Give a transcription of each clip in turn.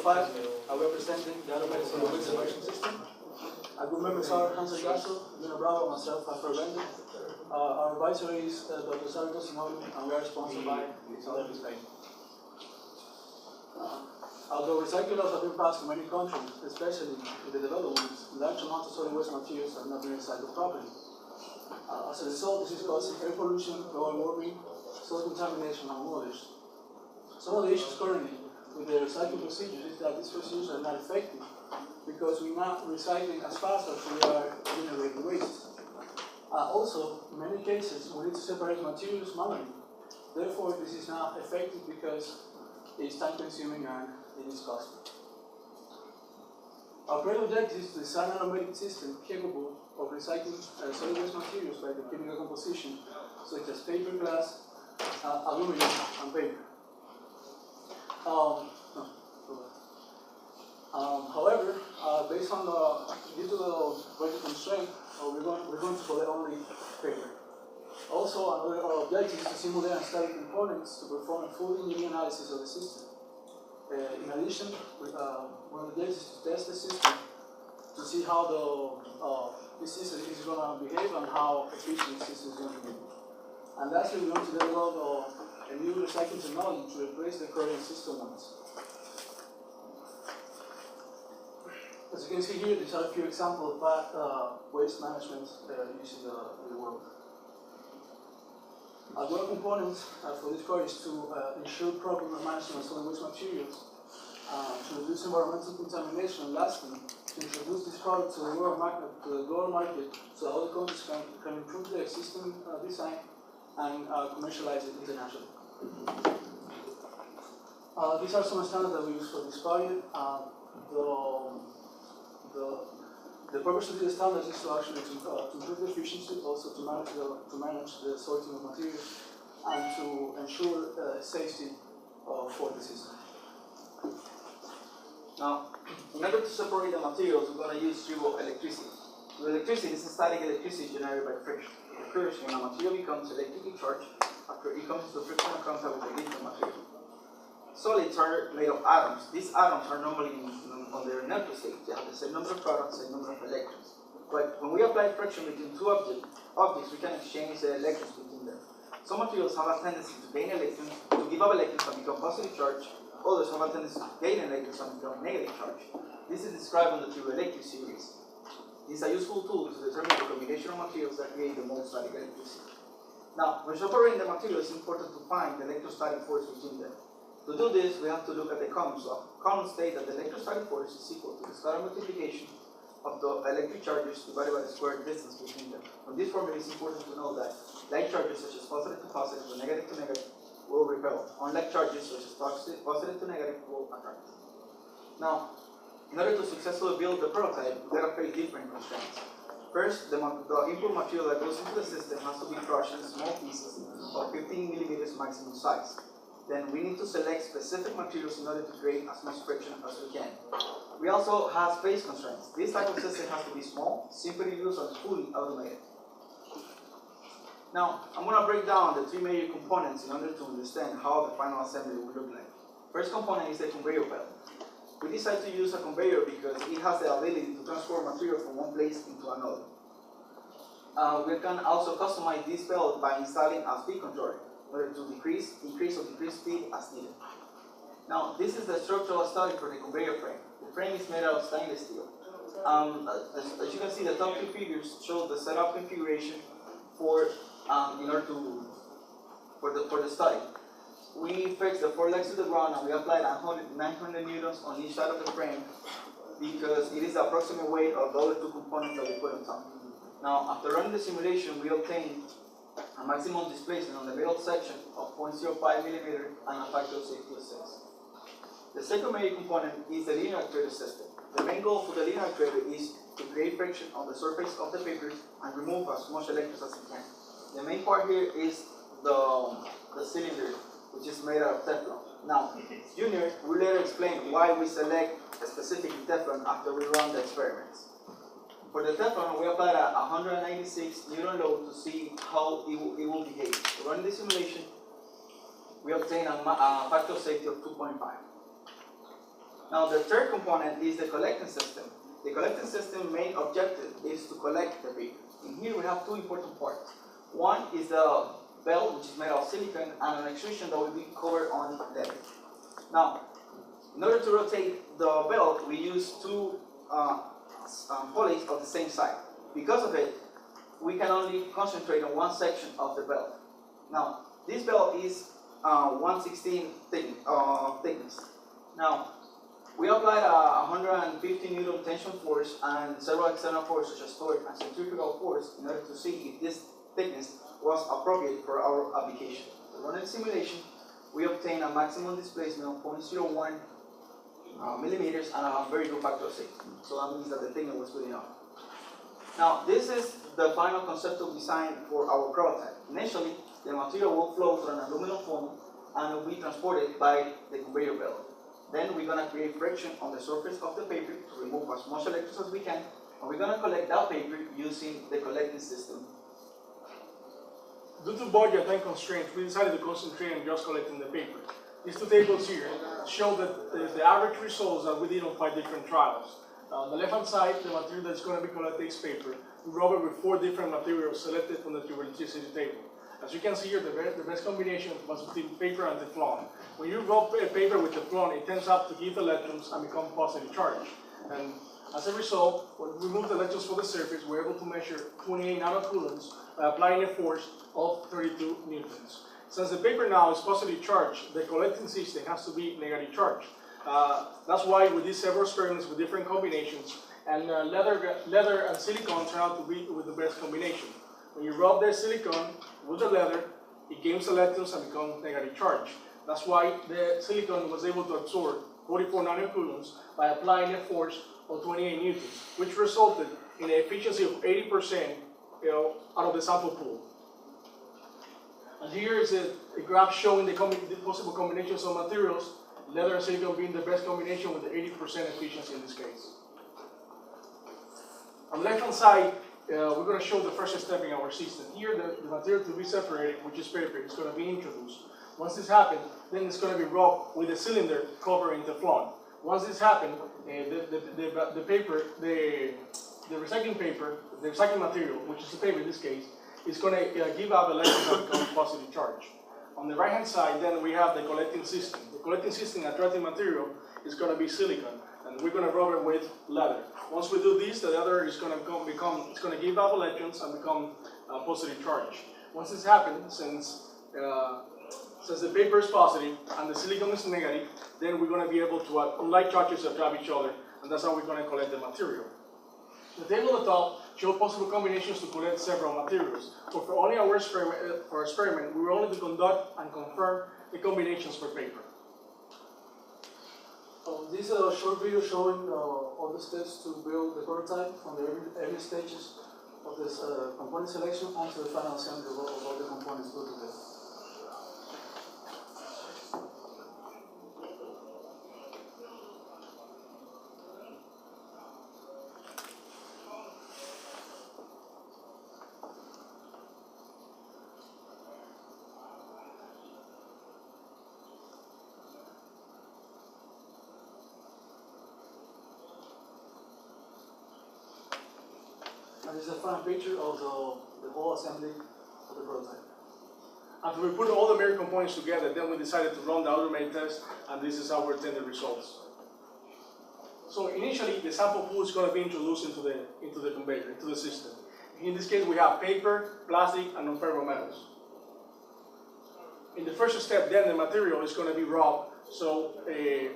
5, we're presenting the automated solid waste separation system. Group members are Hanser, Castro, Rene, myself, Alfredo. Our advisor is Dr. Sabri Tosunoglu, and we are sponsored by Southern Spain. Although recyclers have been passed in many countries, especially in the developed ones, large amounts of solid waste materials are not being recycled properly. As a result, this is causing air pollution, global warming, soil contamination, and others. Some of the issues currently with the recycling procedures is that these procedures are not effective because we're not recycling as fast as we are generating waste. Also, in many cases, we need to separate materials manually. Therefore, this is not effective because it's time-consuming and it is costly. Our primary objective is to design an automated system capable of recycling solid waste materials by the chemical composition, such as paper, glass, aluminum, and paper. However, based on due to the budget constraint, we're going to collect only paper. Also, another objective is to simulate and study components to perform a full engineering analysis of the system. In addition, one of the objectives is to test the system to see how the system is going to behave and how efficient the system is going to be. And lastly, we want to develop a new recycling technology to replace the current system ones. As you can see here, these are a few examples of waste management using the world. One of the components for this course is to ensure proper management of solid waste materials, to reduce environmental contamination, and lastly, to introduce this product to the global market so other countries can improve their existing design and commercialize it internationally. These are some standards that we use for this project. The purpose of these standards is to actually to improve the efficiency, also to manage the sorting of materials, and to ensure safety for the system. Now, in order to separate the materials, we're going to use through electricity. The electricity is static electricity generated by friction. It occurs when a material becomes electrically charged after it comes into frictional contact with a different material. Solids are made of atoms. These atoms are normally on their neutral state. They have the same number of protons, same number of electrons. But when we apply friction between two objects, we can exchange the electrons between them. Some materials have a tendency to gain electrons, to give up electrons and become positively charged. Others have a tendency to gain electrons and become negatively charged. This is described on the ferroelectric series. This is a useful tool to determine the combination of materials that create the most static electricity. Now, when separating the materials, it's important to find the electrostatic force between them. To do this, we have to look at the Coulomb's law. Coulomb states that the electrostatic force is equal to the scalar multiplication of the electric charges divided by the squared distance between them. From this formula, it's important to know that like charges such as positive to positive or negative to negative will repel, unlike charges such as positive to negative will attract. Now, in order to successfully build the prototype, we gotta face different constraints. First, the input material that goes into the system has to be crushed in small pieces of 15 millimeters maximum size. Then we need to select specific materials in order to create as much friction as we can. We also have space constraints. This type of system has to be small, simple to use, and fully automated. Now, I'm going to break down the three major components in order to understand how the final assembly will look like. First component is the conveyor belt. We decided to use a conveyor because it has the ability to transport material from one place into another. We can also customize this belt by installing a speed controller in order to increase or decrease speed as needed. Now, this is the structural study for the conveyor frame. The frame is made out of stainless steel. As you can see, the top two figures show the setup configuration for the study. We fixed the four legs to the ground and we applied 900 newtons on each side of the frame because it is the approximate weight of the other two components that we put on top. Now, after running the simulation, we obtained a maximum displacement on the middle section of 0.05 millimeter and a factor of safety of 6. The second major component is the linear actuator system. The main goal for the linear actuator is to create friction on the surface of the papers and remove as much electrons as it can. The main part here is the cylinder, which is made out of Teflon. Now, Junior will later explain why we select a specific Teflon after we run the experiments. For the Teflon, we applied a 196 Newton load to see how it will behave. Running the simulation, we obtained a factor of safety of 2.5. Now the third component is the collecting system. The collecting system main objective is to collect the paper. And here we have two important parts. One is the belt, which is made of silicon, and an extrusion that will be covered on leather. Now, in order to rotate the belt, we use two pulleys of the same side. Because of it, we can only concentrate on one section of the belt. Now, this belt is 1/16 thickness. Now, we applied a 150 Newton tension force and several external forces such as torque and centrifugal force in order to see if this thickness was appropriate for our application. To run the simulation, we obtained a maximum displacement of 0.01 millimeters and a very good factor of safety. So that means that the thickness was good enough. Now, this is the final conceptual design for our prototype. Initially, the material will flow through an aluminum foam and will be transported by the conveyor belt. Then we're going to create friction on the surface of the paper to remove as much electrons as we can, and we're going to collect that paper using the collecting system. Due to budget and constraints, we decided to concentrate on just collecting the paper. These two tables here show that the average results that we did on 5 different trials. On the left-hand side, the material that's going to be collected is paper. We rub it with 4 different materials selected from the tubularity table. As you can see here, the best combination was between paper and Teflon. When you rub paper with Teflon, it tends out to give electrons and become positive charge. And as a result, when we remove the electrons from the surface, we're able to measure 28 nanocoulombs by applying a force of 32 newtons. Since the paper now is positive charged, the collecting system has to be negative charged. That's why we did several experiments with different combinations, and leather and silicon turn out to be with the best combination. When you rub the silicon with the leather, it gains electrons and becomes negative charge. That's why the silicon was able to absorb 44 nanocoulombs by applying a force of 28 newtons, which resulted in an efficiency of 80% out of the sample pool. And here is a graph showing the possible combinations of materials, leather and silicon being the best combination with the 80% efficiency in this case. On the left-hand side, we're going to show the first step in our system. Here, the material to be separated, which is paper, is going to be introduced. Once this happens, then it's going to be rubbed with a cylinder covering Teflon. Once this happens, the recycling paper, the recycling material, which is the paper in this case, is going to give out electrons and become positive charge. On the right-hand side, then we have the collecting system. The collecting system attracting material is going to be silicon, and we're going to rub it with leather. Once we do this, the leather is going to give out electrons and become positive charge. Once this happens, since the paper is positive and the silicon is negative, then we're going to be able to, unlike charges that attract each other, and that's how we're going to collect the material. The table at the top shows possible combinations to collect several materials. So for only our experiment, we were only to conduct and confirm the combinations for paper. This is a short video showing all the steps to build the prototype from the early stages of this component selection onto the final assembly of all the components put together. And this is a final picture of the whole assembly of the prototype. After we put all the major components together, then we decided to run the automated test, and this is our intended results. So initially, the sample pool is going to be introduced into the conveyor, into the system. In this case, we have paper, plastic, and non-ferrous metals. In the first step, then the material is going to be rubbed, so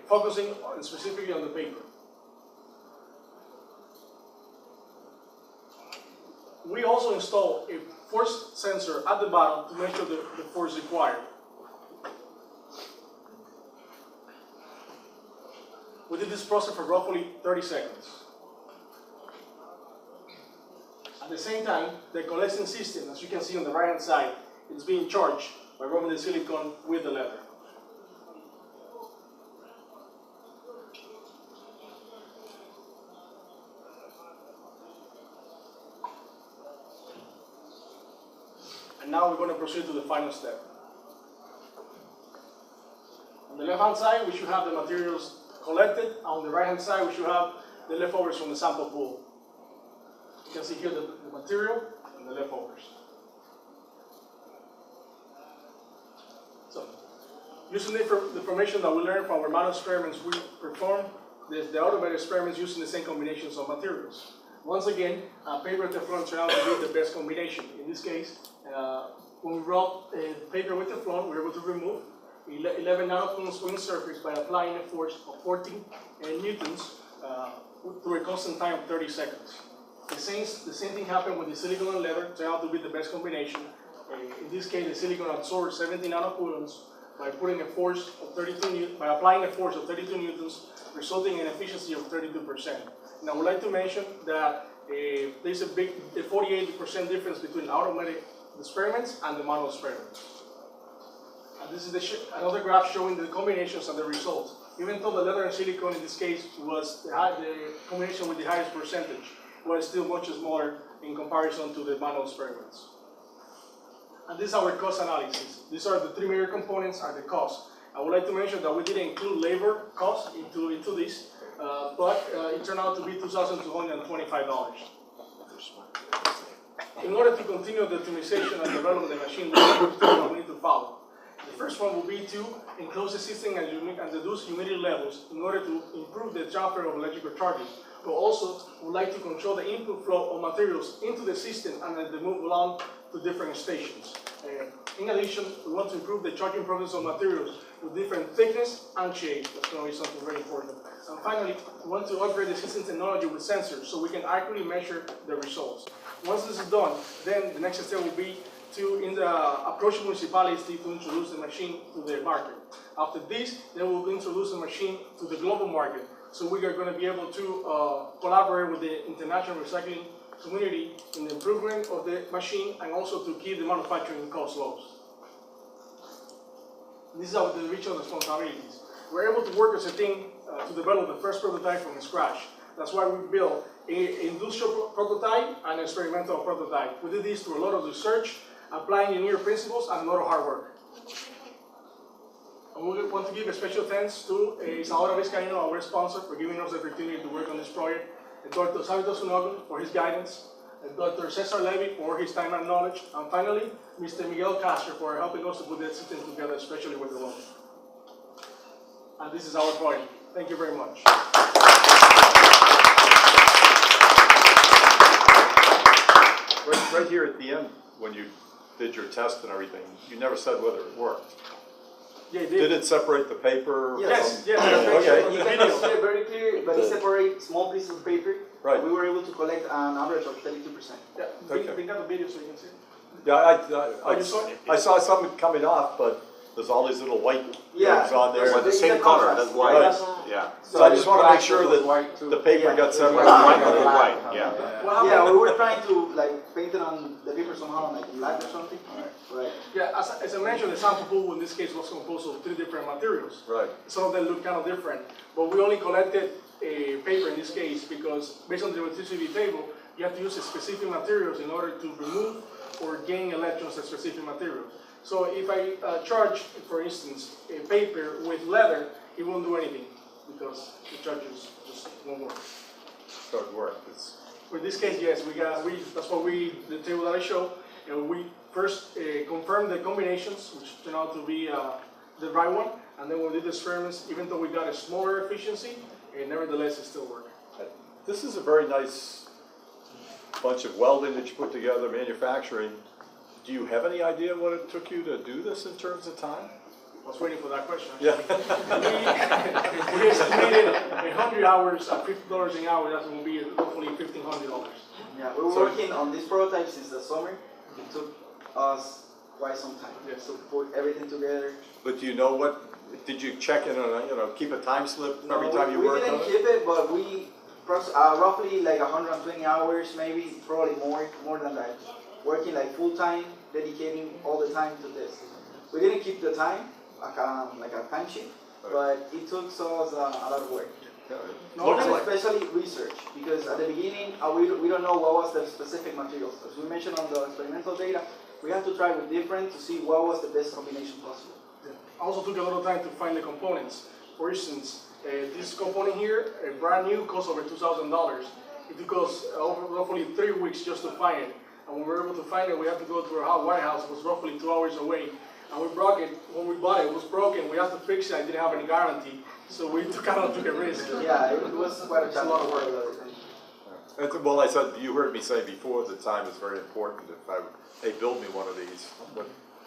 focusing specifically on the paper. We also install a force sensor at the bottom to measure the force required. We did this process for roughly 30 seconds. At the same time, the collecting system, as you can see on the right-hand side, is being charged by rubbing the silicon with the leather. And now we're going to proceed to the final step. On the left-hand side, we should have the materials collected. On the right-hand side, we should have the leftovers from the sample pool. You can see here the material and the leftovers. So, using the information that we learned from our manual experiments, we perform the automated experiments using the same combinations of materials. Once again, paper Teflon turned out to be the best combination. In this case, when we rubbed paper with Teflon, we were able to remove 11 nanocoulomb spring surface by applying a force of 14 newtons through a constant time of 30 seconds. The same thing happened with the silicon and leather, turned out to be the best combination. In this case, the silicon absorbed 17 nanocoulombs by applying a force of 32 newtons, resulting in efficiency of 32%. Now, I would like to mention that there's a 48% difference between automated experiments and the manual experiments. And this is another graph showing the combinations and the results. Even though the leather and silicon in this case was the combination with the highest percentage, was still much smaller in comparison to the manual experiments. And this is our cost analysis. These are the three major components and the cost. I would like to mention that we didn't include labor cost into this, but it turned out to be $2,225. In order to continue the optimization and development of the machine, we need to follow. The first one will be to enclose the system and reduce humidity levels in order to improve the transfer of electrical charges. But also, we would like to control the input flow of materials into the system and then move along to different stations. In addition, we want to improve the charging process of materials with different thickness and shape. That's going to be something very important. And finally, we want to upgrade the system technology with sensors so we can accurately measure the results. Once this is done, then the next step will be to approach municipalities to introduce the machine to the market. After this, then we'll introduce the machine to the global market. So we are going to be able to collaborate with the international recycling community in the improvement of the machine and also to keep the manufacturing costs low. These are the regional responsibilities. We're able to work as a team to develop the first prototype from scratch. That's why we built an industrial prototype and an experimental prototype. We did this through a lot of research, applying engineer principles, and a lot of hard work. And we want to give a special thanks to Sabri Tosunoglu, our sponsor, for giving us the opportunity to work on this project, and Dr. Sabri Tosunoglu for his guidance, and Dr. Cesar Levy for his time and knowledge, and finally, Mr. Miguel Castro for helping us to put the system together, especially with the loan. And this is our project. Thank you very much. Right here at the end, when you did your test and everything, you never said whether it worked. Yeah, it Did it separate the paper? Yes. Yes. Okay. You can see it very clear, but it separates small pieces of paper. Right. We were able to collect an average of 32%. Yeah, Okay. bring up the video so you can see. Yeah, You saw it? I saw some coming off, but there's all these little white Yeah. things on there. Well, the same color, that's white. Right. Yeah. So I just want to make sure that the paper got separated. White with white, yeah. What happened? Yeah, we were trying to like paint it on the paper somehow, like black or something. Right. Yeah, as I mentioned, the sample pool in this case was composed of 3 different materials. Right. Some of them look kind of different, but we only collected paper in this case because based on the electricity table, you have to use specific materials in order to remove or gain electrons at specific materials. So if I charge, for instance, a paper with leather, it won't do anything because the charges just won't work. So it worked. For this case, yes, that's what the table that I showed, and we first confirmed the combinations, which turned out to be the right one, and then when we did the experiments, even though we got a smaller efficiency, nevertheless it still worked. This is a very nice bunch of welding that you put together, manufacturing. Do you have any idea what it took you to do this in terms of time? I was waiting for that question. Yeah. We estimated 100 hours at $50 an hour. That's going to be hopefully $1,500. Yeah, we were working on this prototype since the summer. It took us quite some time to put everything together. But do you know what? Did you check in on keep a time slip every time you worked on it? We didn't keep it, but we roughly like 120 hours, maybe probably more than that. Working like full time, dedicating all the time to this. We didn't keep the time, like a time sheet, but it took us a lot of work. Especially research, because at the beginning we don't know what was the specific materials. As we mentioned on the experimental data, we had to try with different to see what was the best combination possible. I also took a lot of time to find the components. For instance, This component here, brand new, costs over $2,000. It took us roughly 3 weeks just to find it. And when we were able to find it, we had to go to our warehouse. It was roughly 2 hours away. And we broke it. When we bought it, it was broken. We had to fix it. I didn't have any guarantee. So we kind of took a risk. Yeah, it was quite a lot of work. Well, I said, you heard me say before that time is very important. If hey, build me one of these,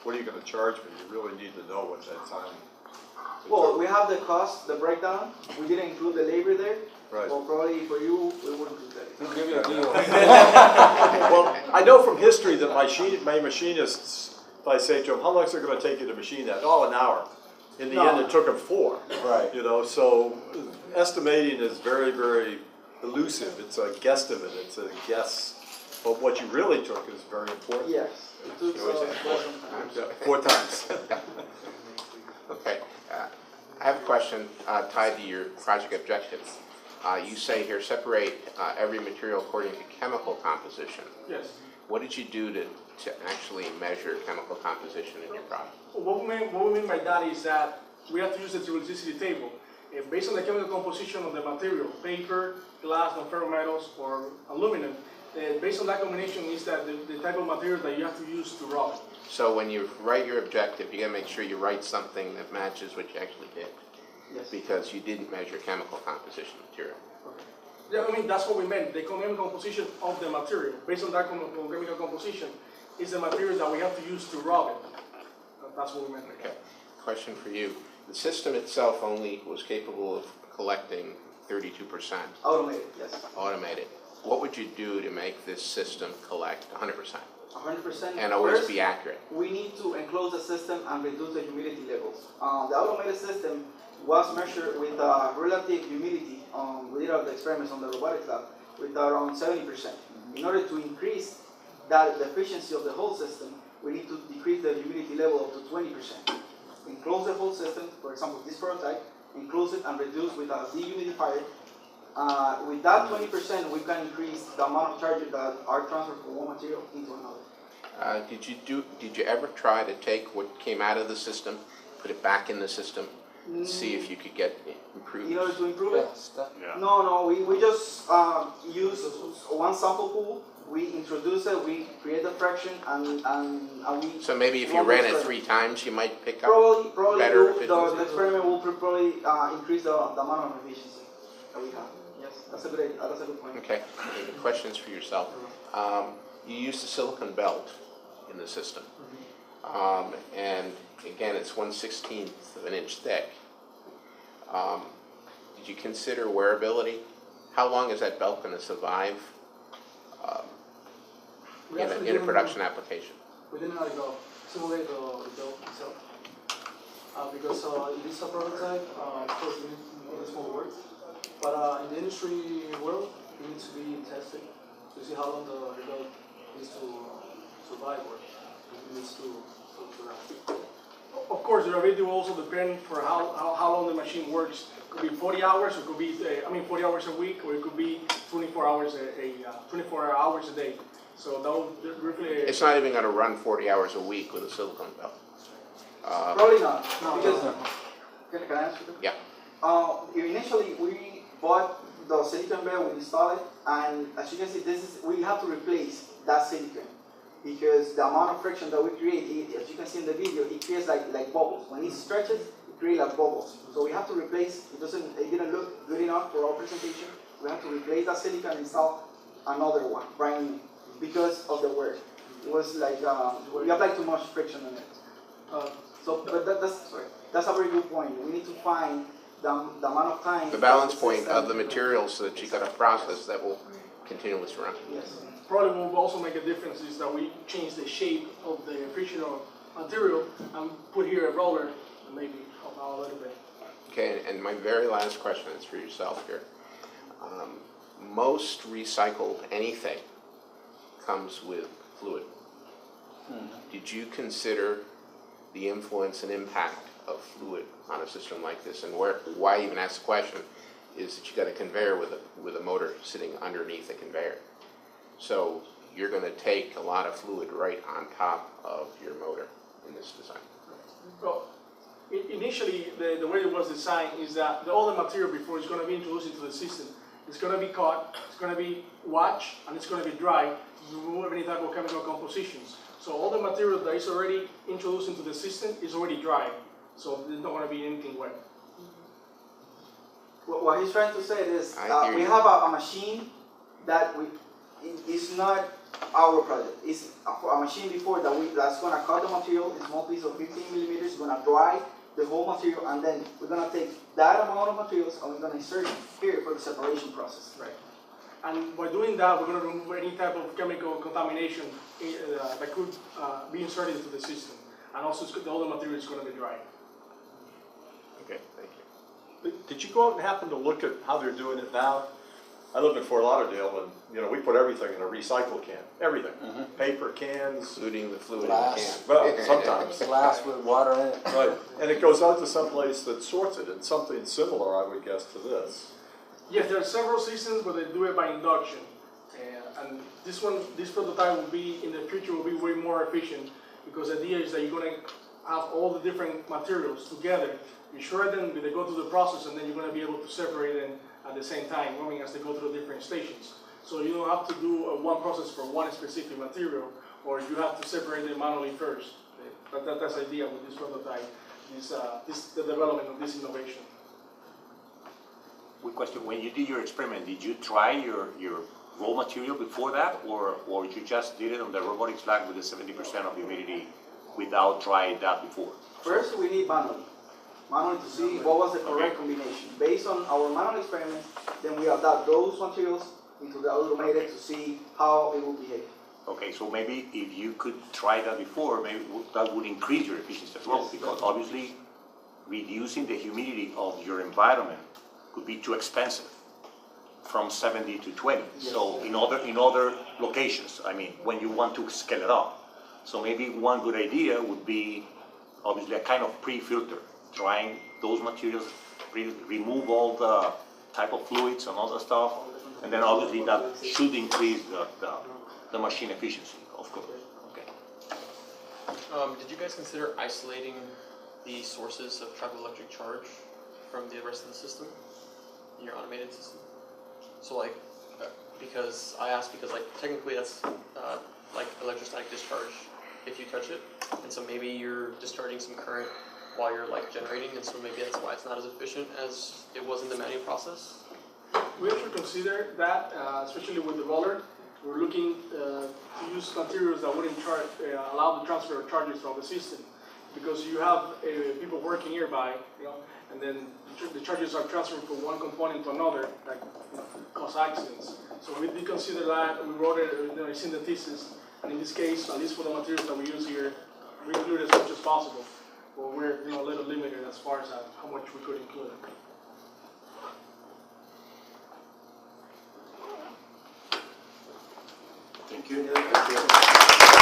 what are you going to charge me? You really need to know what that time. Well, we have the cost, the breakdown. We didn't include the labor there. Right. Well, probably for you, we wouldn't do that. We'll give you a deal. Well, I know from history that my machinists, if I say to them, how long is it going to take you to machine that? Oh, an hour. In the end, it took them 4. Right. You know, so estimating is very, very elusive. It's a guesstimate. It's a guess. But what you really took is very important. Yes. It took quite some time. Yeah, 4 times. Okay. I have a question tied to your project objectives. You say here, separate every material according to chemical composition. Yes. What did you do to actually measure chemical composition in your product? What we mean by that is that we have to use the toxicity table. Based on the chemical composition of the material, paper, glass, non-ferrometals, or aluminum, based on that combination is that the type of material that you have to use to rub it. So when you write your objective, you gotta make sure you write something that matches what you actually did. Yes. Because you didn't measure chemical composition material. Yeah, I mean, that's what we meant. The chemical composition of the material, based on that chemical composition, is the material that we have to use to rub it. That's what we meant. Okay. Question for you. The system itself only was capable of collecting 32% Automated, yes. automated. What would you do to make this system collect 100%? 100%. And always First, be accurate? we need to enclose the system and reduce the humidity levels. The automated system was measured with relative humidity. We did the experiments on the robotics lab with around 70%. In order to increase the efficiency of the whole system, we need to decrease the humidity level up to 20%. Enclose the whole system, for example, this prototype, enclose it and reduce with a dehumidifier. With that 20%, we can increase the amount of charges that are transferred from one material into another. Did you ever try to take what came out of the system, put it back in the system, and see if you could get improved? In order to improve it? Yeah. No, we just use one sample pool. We introduce it, we create the fraction, and we... So maybe if you ran it 3 times, you might pick up Probably better the efficiency? experiment will probably increase the amount of efficiency that we have. Yes, that's a good idea. That's a good point. Okay. The question's for yourself. You used a silicon belt in the system. And again, it's 1/16 of an inch thick. Did you consider wearability? How long is that belt going to survive in a production application? We didn't simulate the belt itself. Because it is a prototype, of course we need a small work. But in the industry world, it needs to be tested to see how long the belt needs to survive or it needs to last. Of course, the durability will also depend for how long the machine works. It could be 40 hours, or it could be 40 hours a week, or it could be 24 hours a day. So that will really. It's not even going to run 40 hours a week with a silicone belt. Probably not. Because, can I answer that? Yeah. Initially, we bought the silicon belt, we installed it, and as you can see, we have to replace that silicon because the amount of friction that we create, as you can see in the video, it creates like bubbles. When it stretches, it creates like bubbles. So we have to replace. It didn't look good enough for our presentation. We have to replace that silicon and install another one, brand new, because of the wear. It was like we applied too much friction on it. But that's a very good point. We need to find the amount of time. The balance point of the materials so that you got a process that will continuously run. Yes. Probably what will also make a difference is that we change the shape of the frictional material and put here a roller and maybe help out a little bit. Okay, and my very last question is for yourself here. Most recycled anything comes with fluid. Did you consider the influence and impact of fluid on a system like this? And why I even ask the question is that you got a conveyor with a motor sitting underneath a conveyor. So you're going to take a lot of fluid right on top of your motor in this design. Well, initially, the way it was designed is that all the material before it's going to be introduced into the system. It's going to be caught, it's going to be washed, and it's going to be dried to remove any type of chemical compositions. So all the material that is already introduced into the system is already dry. So there's not going to be anything wet. What he's trying to say is, I hear we you. have a machine that it's not our project. It's a machine before that's going to cut the material in small pieces of 15 millimeters, going to dry the whole material, and then we're going to take that amount of materials and we're going to insert it here for the separation process. Right. And by doing that, we're going to remove any type of chemical contamination that could be inserted into the system. And also, all the material is going to be dry. Okay, thank you. Did you go out and happen to look at how they're doing it now? I live in Fort Lauderdale, and we put everything in a recycle can, everything, paper cans. Including the fluid Glass. in the can. Well, sometimes. Glass with water in it. Right, and it goes out to someplace that sorts it, and something similar, I would guess, to this. Yes, there are several systems, but they do it by induction. And this prototype will be, in the future, will be way more efficient, because the idea is that you're going to have all the different materials together. You shred them, they go through the process, and then you're going to be able to separate them at the same time, as they go through different stations. So you don't have to do one process for one specific material, or you have to separate them manually first. That's the idea with this prototype, the development of this innovation. Quick question, when you did your experiment, did you try your raw material before that, or you just did it on the robotic slag with the 70% of humidity without trying that before? First, we need manually to see what was the correct combination. Based on our manual experiments, then we adapt those materials into the automated to see how it will behave. Okay, so maybe if you could try that before, maybe that would increase your efficiency as well, because obviously reducing the humidity of your environment could be too expensive, from 70 to 20. So in other locations, when you want to scale it up. So maybe one good idea would be obviously a kind of pre-filter, trying those materials, remove all the type of fluids and all that stuff, and then obviously that should increase the machine efficiency, of course. Okay. Did you guys consider isolating the sources of trapped electric charge from the rest of the system in your automated system? So because technically that's like electrostatic discharge if you touch it, and so maybe you're discharging some current while you're generating, and so maybe that's why it's not as efficient as it was in the manual process. We actually consider that, especially with the roller. We're looking to use materials that wouldn't allow the transfer of charges from the system, because you have people working nearby, and then the charges are transferred from one component to another that cause accidents. So we did consider that. We wrote it, it's in the thesis, and in this case, at least for the materials that we use here, we include as much as possible. But we're a little limited as far as how much we could include. Thank you.